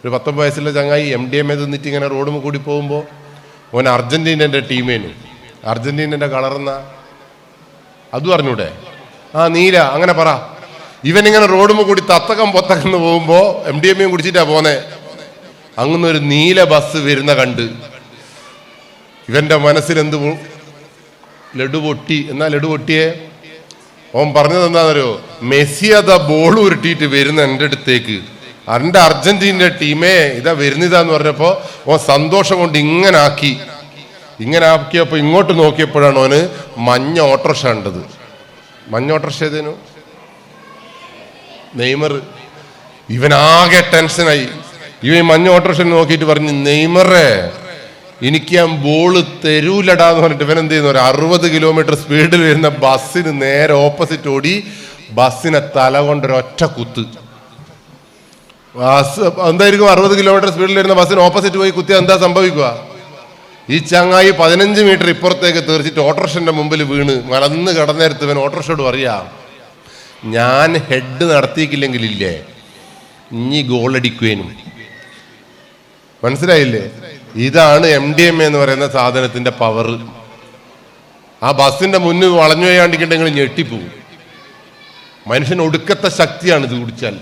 ഒരു 19 വയസ്സുള്ള ചങ്ങായി MDMA തിന്നിട്ട് ഇങ്ങനെ റോഡും കൂടി പോകുമ്പോൾ ഓൻ അർജന്റീനൻ്റെ ടീമേനു. അർജന്റീനൻ്റെ കളർന്ന അതും അറിഞ്ഞൂടെ? ആ നീല അങ്ങനെ പറ. ഇവനിങ്ങനെ റോഡും കൂടി തത്തക്കം പൊത്തക്കെന്ന് പോകുമ്പോൾ MDMA കുടിച്ചിട്ടാ പോന്നെ. അങ്ങനെ ഒരു നീല ബസ് വരുന്ന കണ്ട് ഇവന്റെ മനസ്സിൽ എന്ത് ലഡു പൊട്ടി. എന്നാ ലഡു പൊട്ടിയേ? ഓൻ പറഞ്ഞത് എന്താണെന്നറിയോ? മെസ്സി അതാ ബോൾ ഉരുട്ടിയിട്ട് വരുന്ന എൻ്റെ അടുത്തേക്ക്, എൻ്റെ അർജന്റീനയുടെ ടീമേ ഇതാ വരുന്നതാന്ന് പറഞ്ഞപ്പോൾ ഓൻ സന്തോഷം കൊണ്ട് ഇങ്ങനെ ആക്കിയപ്പോൾ ഇങ്ങോട്ട് നോക്കിയപ്പോഴാണ് ഓന് മഞ്ഞ ഓട്ടോറിക്ഷ കണ്ടത്. മഞ്ഞ ഓട്ടോറിക്ഷ ഏതേനു? നെയ്മർ. ഇവനാകെ ടെൻഷനായി. ഇവൻ മഞ്ഞ ഓട്ടോറിക്ഷ നോക്കിയിട്ട് പറഞ്ഞു, നെയ്മറേ എനിക്ക് ഞാൻ ബോള് തരൂലടാന്ന് പറഞ്ഞിട്ട് ഇവൻ എന്ത് ചെയ്യുന്നു, ഒരു 60 കിലോമീറ്റർ സ്പീഡിൽ വരുന്ന ബസ്സിന് നേരെ ഓപ്പോസിറ്റ് ഓടി ബസ്സിനെ തല കൊണ്ടൊരൊറ്റ കുത്ത്. ബസ് എന്തായിരിക്കും 60 കിലോമീറ്റർ സ്പീഡിൽ വരുന്ന ബസ്സിന് ഓപ്പോസിറ്റ് പോയി കുത്തിയാൽ എന്താ സംഭവിക്കുക? ഈ ചങ്ങായി 15 മീറ്റർ ഇപ്പുറത്തേക്ക് തീർച്ചിട്ട് ഓട്ടോറിക്ഷന്റെ മുമ്പിൽ വീണ് മലന്ന് കടന്നേരത്ത് ഇവൻ ഓട്ടോറിക്ഷയോട് പറയാ, ഞാൻ ഹെഡ് നടത്തിയിട്ടില്ലെങ്കിലില്ലേ ഇനി ഗോളടിക്കുവേനും. മനസ്സിലായില്ലേ? ഇതാണ് MDMA എന്ന് പറയുന്ന സാധനത്തിന്റെ പവർ. ആ ബസ്സിന്റെ മുന്നിൽ വളഞ്ഞു പോയാണ്ടിട്ടുണ്ടെങ്കിൽ ഞെട്ടിപ്പോവും. മനുഷ്യൻ ഒടുക്കത്തെ ശക്തിയാണ് ഇത് കുടിച്ചാൽ.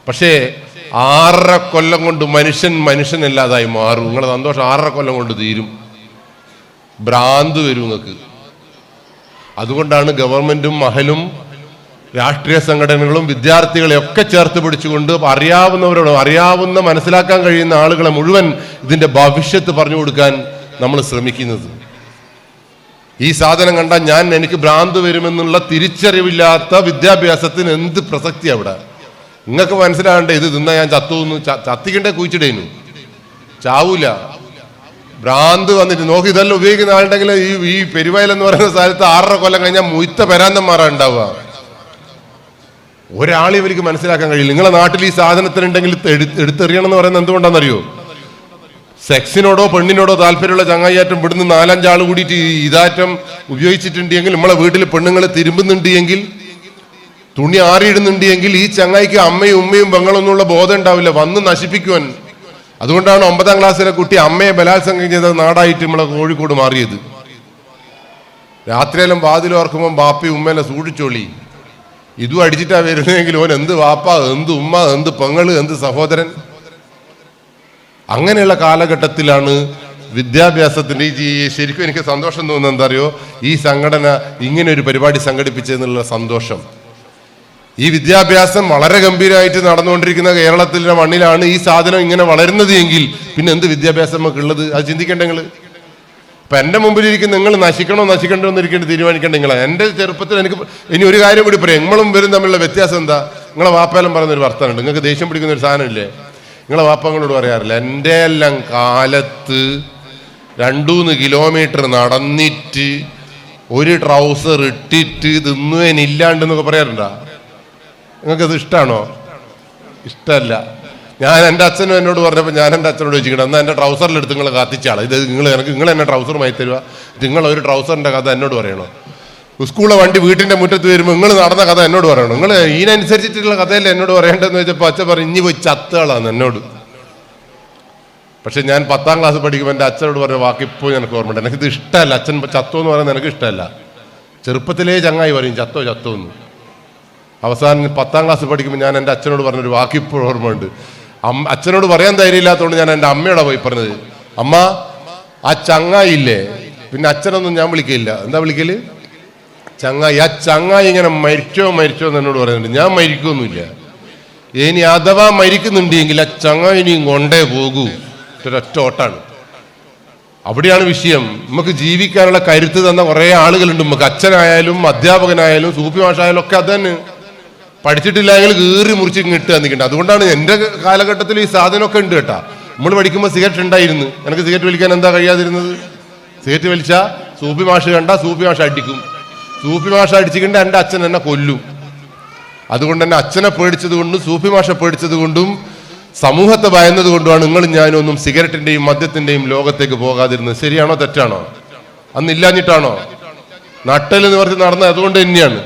പക്ഷേ 6.5 കൊല്ലം കൊണ്ട് മനുഷ്യനല്ലാതായി മാറും. നിങ്ങളുടെ സന്തോഷം 6.5 കൊല്ലം കൊണ്ട് തീരും. ഭ്രാന്ത് വരും നിങ്ങൾക്ക്. അതുകൊണ്ടാണ് ഗവൺമെന്റും മഹലും രാഷ്ട്രീയ സംഘടനകളും വിദ്യാർത്ഥികളെ ഒക്കെ ചേർത്ത് പിടിച്ചുകൊണ്ട് അറിയാവുന്ന മനസ്സിലാക്കാൻ കഴിയുന്ന ആളുകളെ മുഴുവൻ ഇതിന്റെ ഭവിഷ്യത്ത് പറഞ്ഞു കൊടുക്കാൻ നമ്മൾ ശ്രമിക്കുന്നത്. ഈ സാധനം കണ്ടാൽ എനിക്ക് ഭ്രാന്ത് വരുമെന്നുള്ള തിരിച്ചറിവില്ലാത്ത വിദ്യാഭ്യാസത്തിന് എന്ത് പ്രസക്തി അവിടെ? നിങ്ങൾക്ക് മനസ്സിലാകണ്ടേ, ഇത് തിന്നാ ഞാൻ ചത്തിക്കണ്ടേ കുഴിച്ചിടേനു, ചാവൂല. ഭ്രാന്ത് വന്നിട്ട് നോക്കി ഇതെല്ലാം ഉപയോഗിക്കുന്ന ആളുണ്ടെങ്കിൽ ഈ പെരുവയൽ എന്ന് പറയുന്ന സ്ഥലത്ത് 6.5 കൊല്ലം കഴിഞ്ഞാൽ മുയ്ത്ത പെരാന്തന്മാരാ ഉണ്ടാവുക. ഒരാൾ ഇവർക്ക് മനസ്സിലാക്കാൻ കഴിയില്ല. നിങ്ങളെ നാട്ടിൽ ഈ സാധനത്തിനുണ്ടെങ്കിൽ എടുത്തെറിയണം എന്ന് പറയുന്നത് എന്തുകൊണ്ടാണെന്നറിയോ? സെക്സിനോടോ പെണ്ണിനോടോ താല്പര്യമുള്ള ചങ്ങായിയാറ്റം ഇവിടുന്ന് 4-5 ആൾ കൂടിയിട്ട് ഇതാറ്റം ഉപയോഗിച്ചിട്ടുണ്ടെങ്കിൽ, നമ്മളെ വീട്ടിൽ പെണ്ണുങ്ങൾ തിരുമ്പുന്നുണ്ടെങ്കിൽ, തുണി ആറിയിടുന്നുണ്ടെങ്കിൽ ഈ ചങ്ങായിക്ക് അമ്മയും ഉമ്മയും പെങ്ങളൊന്നുള്ള ബോധം ഉണ്ടാവില്ല, വന്ന് നശിപ്പിക്കുവാൻ. അതുകൊണ്ടാണ് 9ാം ക്ലാസ്സിലെ കുട്ടി അമ്മയെ ബലാത്സംഗം ചെയ്ത നാടായിട്ട് നമ്മളെ കോഴിക്കോട് മാറിയത്. രാത്രിയെല്ലാം വാതിലോർക്കുമ്പോൾ ബാപ്പി ഉമ്മേനെ സൂക്ഷിച്ചോളി, ഇതും അടിച്ചിട്ടാ വരുന്നതെങ്കിൽ ഓൻ എന്ത് വാപ്പ, എന്ത് ഉമ്മ, എന്ത് പെങ്ങള്, എന്ത് സഹോദരൻ. അങ്ങനെയുള്ള കാലഘട്ടത്തിലാണ് വിദ്യാഭ്യാസത്തിന്റെ ശരിക്കും എനിക്ക് സന്തോഷം തോന്നുന്നത് എന്താ അറിയോ? ഈ സംഘടന ഇങ്ങനെ ഒരു പരിപാടി സംഘടിപ്പിച്ചതെന്നുള്ള സന്തോഷം. ഈ വിദ്യാഭ്യാസം വളരെ ഗംഭീരമായിട്ട് നടന്നുകൊണ്ടിരിക്കുന്ന കേരളത്തിലെ മണ്ണിലാണ് ഈ സാധനം ഇങ്ങനെ വളരുന്നത് എങ്കിൽ പിന്നെ എന്ത് വിദ്യാഭ്യാസം നമുക്ക് ഉള്ളത്? അത് ചിന്തിക്കേണ്ടെങ്കിൽ. അപ്പൊ എന്റെ മുമ്പിലിരിക്കുന്ന നിങ്ങൾ നശിക്കണോ എന്ന് ഇരിക്കേണ്ടി തീരുമാനിക്കേണ്ട നിങ്ങളെ. എൻ്റെ ചെറുപ്പത്തിൽ എനിക്ക് ഇനി ഒരു കാര്യം കൂടി പറയാം. നിങ്ങളും വരും തമ്മിലുള്ള വ്യത്യാസം എന്താ? നിങ്ങളെ വാപ്പാലും പറയുന്നൊരു വർത്തമാനമുണ്ട്. നിങ്ങൾക്ക് ദേഷ്യം പിടിക്കുന്ന ഒരു സാധനമില്ലേ? നിങ്ങളെ വാപ്പങ്ങളോട് പറയാറില്ല, എൻ്റെ എല്ലാം കാലത്ത് 2-3 കിലോമീറ്റർ നടന്നിട്ട് ഒരു ട്രൗസർ ഇട്ടിട്ട് തിന്നുവേനില്ലാണ്ടെന്നൊക്കെ പറയാറുണ്ടോ? നിങ്ങൾക്കത് ഇഷ്ടമാണോ? ഇഷ്ടമല്ല. ഞാൻ എൻ്റെ അച്ഛനും എന്നോട് പറഞ്ഞപ്പോൾ ഞാൻ എൻ്റെ അച്ഛനോട് ചോദിച്ചിട്ടുണ്ട്, എന്നാൽ എൻ്റെ ട്രൗസറിലെടുത്ത് നിങ്ങൾ കത്തിച്ചാളാം, ഇത് നിങ്ങൾ എന്നെ ട്രൗസറുമായി തരുക, നിങ്ങളൊരു ട്രൗസറിൻ്റെ കഥ എന്നോട് പറയണോ? സ്കൂളിലെ വണ്ടി വീട്ടിൻ്റെ മുറ്റത്ത് വരുമ്പോൾ നിങ്ങൾ നടന്ന കഥ എന്നോട് പറയണോ? നിങ്ങൾ ഇതിനനുസരിച്ചിട്ടുള്ള കഥയല്ലേ എന്നോട് പറയേണ്ടതെന്ന് വെച്ചപ്പോൾ അച്ഛൻ പറയും, ഇനി പോയി ചത്തുകളാണ് എന്നോട്. പക്ഷെ ഞാൻ 10ാം ക്ലാസ് പഠിക്കുമ്പോൾ എൻ്റെ അച്ഛനോട് പറഞ്ഞ വാക്കിപ്പോൾ എനിക്ക് ഓർമ്മയുണ്ട്. എനിക്കിത് ഇഷ്ടമല്ല. അച്ഛൻ ചത്തോ എന്ന് പറയുന്നത് എനിക്ക് ഇഷ്ടമല്ല. ചെറുപ്പത്തിലേ ചങ്ങായി പറയും ചത്തോ എന്ന്. അവസാനം 10ാം ക്ലാസ് പഠിക്കുമ്പോൾ ഞാൻ എൻ്റെ അച്ഛനോട് പറഞ്ഞൊരു വാക്കിപ്പോൾ ഓർമ്മയുണ്ട്. അച്ഛനോട് പറയാൻ ധൈര്യമില്ലാത്തതുകൊണ്ട് ഞാൻ എൻ്റെ അമ്മയോടെ പോയി പറഞ്ഞത്, അമ്മ ആ ചങ്ങായില്ലേ, പിന്നെ അച്ഛനൊന്നും ഞാൻ വിളിക്കില്ല, എന്താ വിളിക്കല്? ചങ്ങായി. ആ ചങ്ങായി ഇങ്ങനെ മരിച്ചോ എന്ന് എന്നോട് പറയുന്നുണ്ട്. ഞാൻ മരിക്കൊന്നുമില്ല. ഇനി അഥവാ മരിക്കുന്നുണ്ടെങ്കിൽ ആ ചങ്ങായി ഇനിയും കൊണ്ടേ പോകൂ. ഒരൊറ്റ ഓട്ടാണ്. അവിടെയാണ് വിഷയം. നമുക്ക് ജീവിക്കാനുള്ള കരുത്ത് തന്ന കുറേ ആളുകളുണ്ട്. നമുക്ക് അച്ഛനായാലും അധ്യാപകനായാലും സൂഫി മാഷായാലും ഒക്കെ അത് തന്നെ. പഠിച്ചിട്ടില്ലെങ്കിൽ കീറി മുറിച്ച് കിട്ടുക നിൽക്കണ്ട. അതുകൊണ്ടാണ് എൻ്റെ കാലഘട്ടത്തിൽ ഈ സാധനമൊക്കെ ഉണ്ട് കേട്ടാ. നമ്മൾ പഠിക്കുമ്പോൾ സിഗരറ്റ് ഉണ്ടായിരുന്നു. എനിക്ക് സിഗരറ്റ് വലിക്കാൻ എന്താ കഴിയാതിരുന്നത്? സിഗരറ്റ് വലിച്ചാൽ സൂഫി മാഷ് കണ്ട സൂഫി മാഷ് അടിക്കും. സൂഫി മാഷ് അടിച്ചിട്ടുണ്ട് എൻ്റെ അച്ഛൻ എന്നെ കൊല്ലും. അതുകൊണ്ട് തന്നെ അച്ഛനെ പേടിച്ചത് കൊണ്ടും സൂഫി മാഷെ പേടിച്ചത് കൊണ്ടും സമൂഹത്തെ ഭയന്നത് കൊണ്ടുമാണ് നിങ്ങളും ഞാനൊന്നും സിഗരറ്റിന്റെയും മദ്യത്തിന്റെയും ലോകത്തേക്ക് പോകാതിരുന്നത്. ശരിയാണോ തെറ്റാണോ? അന്നില്ലാഞ്ഞിട്ടാണോ? നട്ടലെന്ന് പറഞ്ഞ് നടന്നത് അതുകൊണ്ട് തന്നെയാണ്.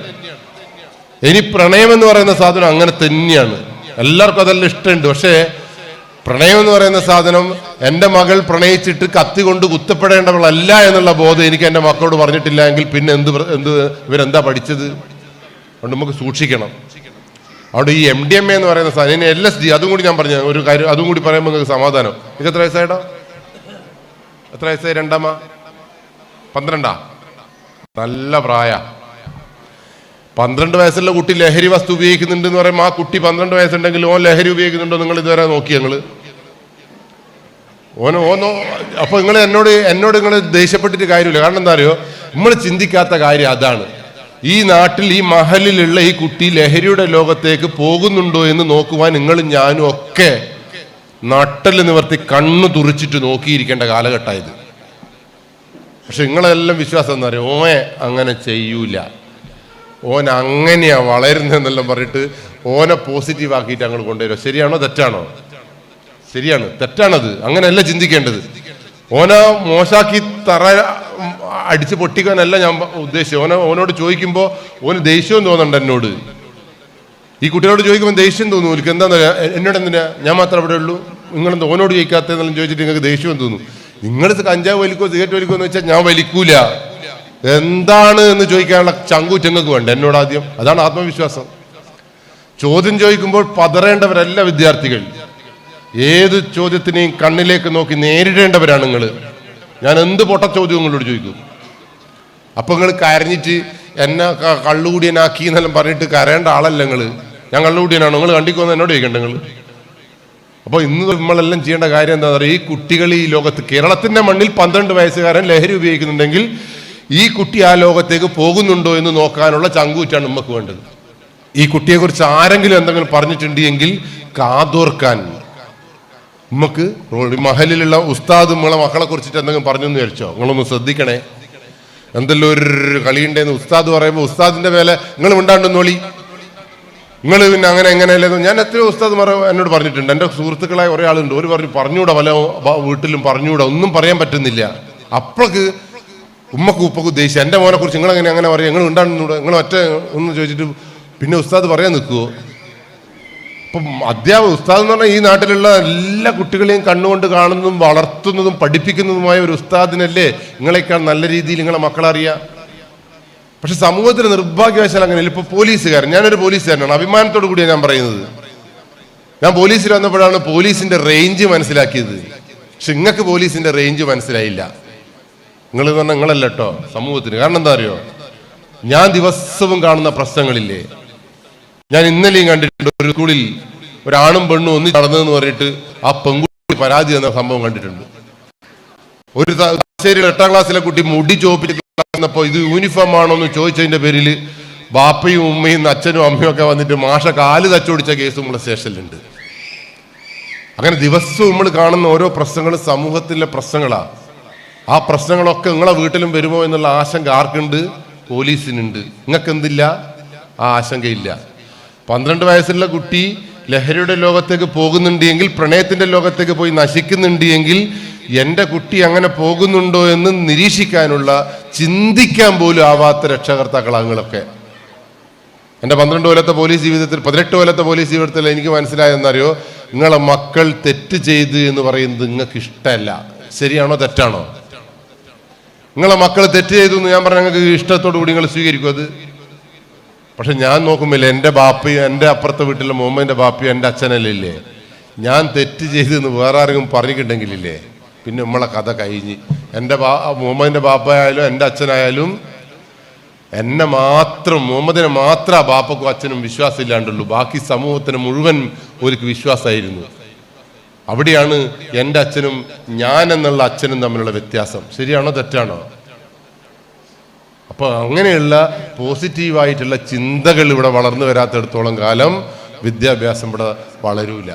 ഇനി പ്രണയം എന്ന് പറയുന്ന സാധനം അങ്ങനെ തന്നെയാണ്. എല്ലാവർക്കും അതെല്ലാം ഇഷ്ടമുണ്ട്. പക്ഷേ പ്രണയം എന്ന് പറയുന്ന സാധനം എൻ്റെ മകൾ പ്രണയിച്ചിട്ട് കത്തി കൊണ്ട് കുത്തപ്പെടേണ്ടവളല്ല എന്നുള്ള ബോധം എനിക്ക് എൻ്റെ മക്കളോട് പറഞ്ഞിട്ടില്ല എങ്കിൽ പിന്നെ ഇവരെന്താ പഠിച്ചത്? അതുകൊണ്ട് നമുക്ക് സൂക്ഷിക്കണം. അവിടെ ഈ MDMA എന്ന് പറയുന്ന സാധനം, LSD, അതും കൂടി ഞാൻ പറഞ്ഞ ഒരു കാര്യം, അതും കൂടി പറയുമ്പോൾ നിങ്ങൾക്ക് സമാധാനം. നിങ്ങൾക്ക് എത്ര വയസ്സായിട്ടോ? എത്ര വയസ്സായി? 2 12 നല്ല പ്രായ. 12 വയസ്സുള്ള കുട്ടി ലഹരി വസ്തു ഉപയോഗിക്കുന്നുണ്ട് എന്ന് പറയുമ്പോൾ ആ കുട്ടി 12 വയസ്സുണ്ടെങ്കിൽ ഓൻ ലഹരി ഉപയോഗിക്കുന്നുണ്ടോ നിങ്ങൾ ഇതുവരെ നോക്കി? ഓനോ അപ്പൊ നിങ്ങൾ എന്നോട് നിങ്ങൾ ദേഷ്യപ്പെട്ടിട്ട് കാര്യമില്ല. കാരണം എന്താ അറിയോ, നമ്മൾ ചിന്തിക്കാത്ത കാര്യം അതാണ്. ഈ നാട്ടിൽ ഈ മഹലിലുള്ള ഈ കുട്ടി ലഹരിയുടെ ലോകത്തേക്ക് പോകുന്നുണ്ടോ എന്ന് നോക്കുവാൻ നിങ്ങളും ഞാനും ഒക്കെ നട്ടൽ നിവർത്തി കണ്ണു തുറിച്ചിട്ട് നോക്കിയിരിക്കേണ്ട കാലഘട്ടമായത്. പക്ഷെ നിങ്ങളെല്ലാം വിശ്വാസം എന്താ പറയുക, ഓനെ അങ്ങനെ ചെയ്യൂല, ഓൻ അങ്ങനെയാ വളരുന്നതെന്നെല്ലാം പറഞ്ഞിട്ട് ഓനെ പോസിറ്റീവ് ആക്കിയിട്ട് അങ്ങോട്ട് കൊണ്ടുവരും. ശരിയാണോ തെറ്റാണോ? ശരിയാണ്, തെറ്റാണത്. അങ്ങനെയല്ല ചിന്തിക്കേണ്ടത്. ഓന മോശാക്കി അടിച്ച് പൊട്ടിക്കാനല്ല ഞാൻ ഉദ്ദേശിച്ചത്. ഓനോട് ചോദിക്കുമ്പോൾ ഓന് ദേഷ്യവും തോന്നുന്നുണ്ട് എന്നോട്. ഈ കുട്ടികളോട് ചോദിക്കുമ്പോൾ ദേഷ്യം തോന്നുന്നു. എനിക്ക് എന്താ എന്നോട് എന്തിനാ, ഞാൻ മാത്രമേ അവിടെ ഉള്ളൂ, നിങ്ങളെന്താ ഓനോട് ചോദിക്കാത്തതെന്നെല്ലാം ചോദിച്ചിട്ട് നിങ്ങൾക്ക് ദേഷ്യവും തോന്നും. നിങ്ങൾ കഞ്ചാവ് വലിക്കോ സിഗരറ്റ് വലിക്കോ എന്ന് വെച്ചാൽ ഞാൻ വലിക്കൂല, എന്താണ് എന്ന് ചോദിക്കാനുള്ള ചങ്കൂറ്റങ്ങൾക്ക് വേണ്ട എന്നോട് ആദ്യം. അതാണ് ആത്മവിശ്വാസം. ചോദ്യം ചോദിക്കുമ്പോൾ പതറേണ്ടവരല്ല വിദ്യാർത്ഥികൾ. ഏത് ചോദ്യത്തിനെയും കണ്ണിലേക്ക് നോക്കി നേരിടേണ്ടവരാണ് നിങ്ങൾ. ഞാൻ എന്ത് പൊട്ട ചോദ്യം നിങ്ങളോട് ചോദിക്കും. അപ്പൊ നിങ്ങൾ കരഞ്ഞിട്ട് എന്നെ കള്ളുകൂടിയനാക്കി എന്നെല്ലാം പറഞ്ഞിട്ട് കരയേണ്ട ആളല്ല നിങ്ങൾ. ഞാൻ കള്ളുകൂടിയനാണോ? നിങ്ങൾ കണ്ടിക്കോന്ന് എന്നോട് ചോദിക്കണ്ട നിങ്ങൾ. അപ്പോൾ ഇന്ന് നമ്മളെല്ലാം ചെയ്യേണ്ട കാര്യം എന്താ പറയുക, ഈ കുട്ടികൾ ഈ ലോകത്ത്, കേരളത്തിന്റെ മണ്ണിൽ 12 വയസ്സുകാരൻ ലഹരി ഉപയോഗിക്കുന്നുണ്ടെങ്കിൽ ഈ കുട്ടി ആ ലോകത്തേക്ക് പോകുന്നുണ്ടോ എന്ന് നോക്കാനുള്ള ചങ്കൂറ്റാണ് നമുക്ക് വേണ്ടത്. ഈ കുട്ടിയെക്കുറിച്ച് ആരെങ്കിലും എന്തെങ്കിലും പറഞ്ഞിട്ടുണ്ട് എങ്കിൽ കാതോർക്കാൻ നമുക്ക് മഹലിലുള്ള ഉസ്താദ് നമ്മളെ മക്കളെ കുറിച്ചിട്ട് എന്തെങ്കിലും പറഞ്ഞെന്ന് വിചാരിച്ചോ? നിങ്ങളൊന്ന് ശ്രദ്ധിക്കണേ. എന്തെല്ലാം ഒരു കളിയുണ്ടെന്ന് ഉസ്താദ് പറയുമ്പോൾ ഉസ്താദിന്റെ മേലെ നിങ്ങൾ മിണ്ടാണ്ടെന്നോളി, നിങ്ങൾ പിന്നെ അങ്ങനെ എങ്ങനെയല്ലെന്ന്. ഞാൻ എത്രയോ ഉസ്താദ് എന്നോട് പറഞ്ഞിട്ടുണ്ട്. എൻ്റെ സുഹൃത്തുക്കളായ കുറേ ആളുണ്ട്. ഒരു പറഞ്ഞുകൂടാ, പല വീട്ടിലും പറഞ്ഞുകൂടാ, ഒന്നും പറയാൻ പറ്റുന്നില്ല. അപ്പോഴേക്ക് ഉമ്മക്ക് ഉപ്പക്ക് ഉദ്ദേശിച്ചു എൻ്റെ മോനെ കുറിച്ച് നിങ്ങളെങ്ങനെ അങ്ങനെ പറയാം, നിങ്ങൾ ഉണ്ടാകുന്നൂടെ, നിങ്ങൾ ഒറ്റ ഒന്ന് ചോദിച്ചിട്ട് പിന്നെ ഉസ്താദ് പറയാൻ നിൽക്കുമോ? അപ്പം ഉസ്താദ് എന്ന് പറഞ്ഞാൽ ഈ നാട്ടിലുള്ള എല്ലാ കുട്ടികളെയും കണ്ണുകൊണ്ട് കാണുന്നതും വളർത്തുന്നതും പഠിപ്പിക്കുന്നതുമായ ഒരു ഉസ്താദിനല്ലേ നിങ്ങളെക്കാൾ നല്ല രീതിയിൽ നിങ്ങളെ മക്കളറിയാം. പക്ഷെ സമൂഹത്തിന് നിർഭാഗ്യവശാൽ അങ്ങനെയല്ല. ഇപ്പൊ പോലീസുകാരൻ, ഞാനൊരു പോലീസുകാരനാണ്, അഭിമാനത്തോടു കൂടിയാണ് ഞാൻ പറയുന്നത്. ഞാൻ പോലീസിൽ വന്നപ്പോഴാണ് പോലീസിന്റെ റേഞ്ച് മനസ്സിലാക്കിയത്. പക്ഷെ നിങ്ങൾക്ക് പോലീസിന്റെ റേഞ്ച് മനസ്സിലായില്ല. നിങ്ങൾ പറഞ്ഞാൽ നിങ്ങളല്ല കേട്ടോ സമൂഹത്തിന്. കാരണം എന്താ അറിയോ, ഞാൻ ദിവസവും കാണുന്ന പ്രശ്നങ്ങളില്ലേ. ഞാൻ ഇന്നലെയും കണ്ടിട്ടുണ്ട്, ഒരു സ്കൂളിൽ ഒരാണും പെണ്ണും ഒന്നി നടന്നതെന്ന് പറഞ്ഞിട്ട് ആ പെൺകുട്ടി പരാതി എന്ന സംഭവം കണ്ടിട്ടുണ്ട്. ഒരു 8ാം ക്ലാസ്സിലെ കുട്ടി മുടി ചോപ്പിച്ചപ്പോൾ ഇത് യൂണിഫോം ആണോ എന്ന് ചോദിച്ചതിന്റെ പേരിൽ ബാപ്പയും ഉമ്മയും അച്ഛനും അമ്മയും ഒക്കെ വന്നിട്ട് മാഷ കാല് തച്ചോടിച്ച കേസും നമ്മുടെ സ്റ്റേഷനിലുണ്ട്. അങ്ങനെ ദിവസവും നമ്മൾ കാണുന്ന ഓരോ പ്രശ്നങ്ങളും സമൂഹത്തിലെ പ്രശ്നങ്ങളാണ്. ആ പ്രശ്നങ്ങളൊക്കെ നിങ്ങളെ വീട്ടിലും വരുമോ എന്നുള്ള ആശങ്ക ആർക്കുണ്ട്? പോലീസിനുണ്ട്. നിങ്ങൾക്ക് എന്തില്ല? ആ ആശങ്കയില്ല. 12 വയസ്സുള്ള കുട്ടി ലഹരിയുടെ ലോകത്തേക്ക് പോകുന്നുണ്ട് എങ്കിൽ, പ്രണയത്തിന്റെ ലോകത്തേക്ക് പോയി നശിക്കുന്നുണ്ട് എങ്കിൽ, എൻ്റെ കുട്ടി അങ്ങനെ പോകുന്നുണ്ടോ എന്ന് നിരീക്ഷിക്കാനുള്ള, ചിന്തിക്കാൻ പോലും ആവാത്ത രക്ഷകർത്താക്കളാങ്ങളൊക്കെ. എൻ്റെ 12 കൊല്ലത്തെ പോലീസ് ജീവിതത്തിൽ, 18 കൊല്ലത്തെ പോലീസ് ജീവിതത്തിൽ എനിക്ക് മനസ്സിലായെന്നറിയോ, നിങ്ങളെ മക്കൾ തെറ്റ് ചെയ്ത് എന്ന് പറയുന്നത് നിങ്ങൾക്ക് ഇഷ്ടമല്ല. ശരിയാണോ തെറ്റാണോ? നിങ്ങളെ മക്കൾ തെറ്റ് ചെയ്തു എന്ന് ഞാൻ പറഞ്ഞാൽ നിങ്ങൾക്ക് ഇഷ്ടത്തോടു കൂടി നിങ്ങൾ സ്വീകരിക്കും അത്. പക്ഷെ ഞാൻ നോക്കുമ്പോൾ എൻ്റെ ബാപ്പയും എൻ്റെ അപ്പുറത്തെ വീട്ടിലെ മുഹമ്മദിന്റെ ബാപ്പയും എൻ്റെ അച്ഛനല്ലേ. ഞാൻ തെറ്റ് ചെയ്തെന്ന് വേറെ ആരെങ്കിലും പറഞ്ഞിട്ടുണ്ടെങ്കിലില്ലേ, പിന്നെ നമ്മളെ കഥ കഴിഞ്ഞ്. എൻ്റെ മുഹമ്മദിന്റെ ബാപ്പയായാലും എൻ്റെ അച്ഛനായാലും എന്നെ മാത്രം, മുഹമ്മദിനെ മാത്രം ബാപ്പക്കും അച്ഛനും വിശ്വാസം ഇല്ലാണ്ടുള്ളൂ. ബാക്കി സമൂഹത്തിന് മുഴുവൻ ഒരു വിശ്വാസമായിരുന്നു. അവിടെയാണ് എൻ്റെ അച്ഛനും ഞാൻ എന്നുള്ള അച്ഛനും തമ്മിലുള്ള വ്യത്യാസം. ശരിയാണോ തെറ്റാണോ? അപ്പൊ അങ്ങനെയുള്ള പോസിറ്റീവായിട്ടുള്ള ചിന്തകൾ ഇവിടെ വളർന്നു വരാത്തിടത്തോളം കാലം വിദ്യാഭ്യാസം ഇവിടെ വളരൂല.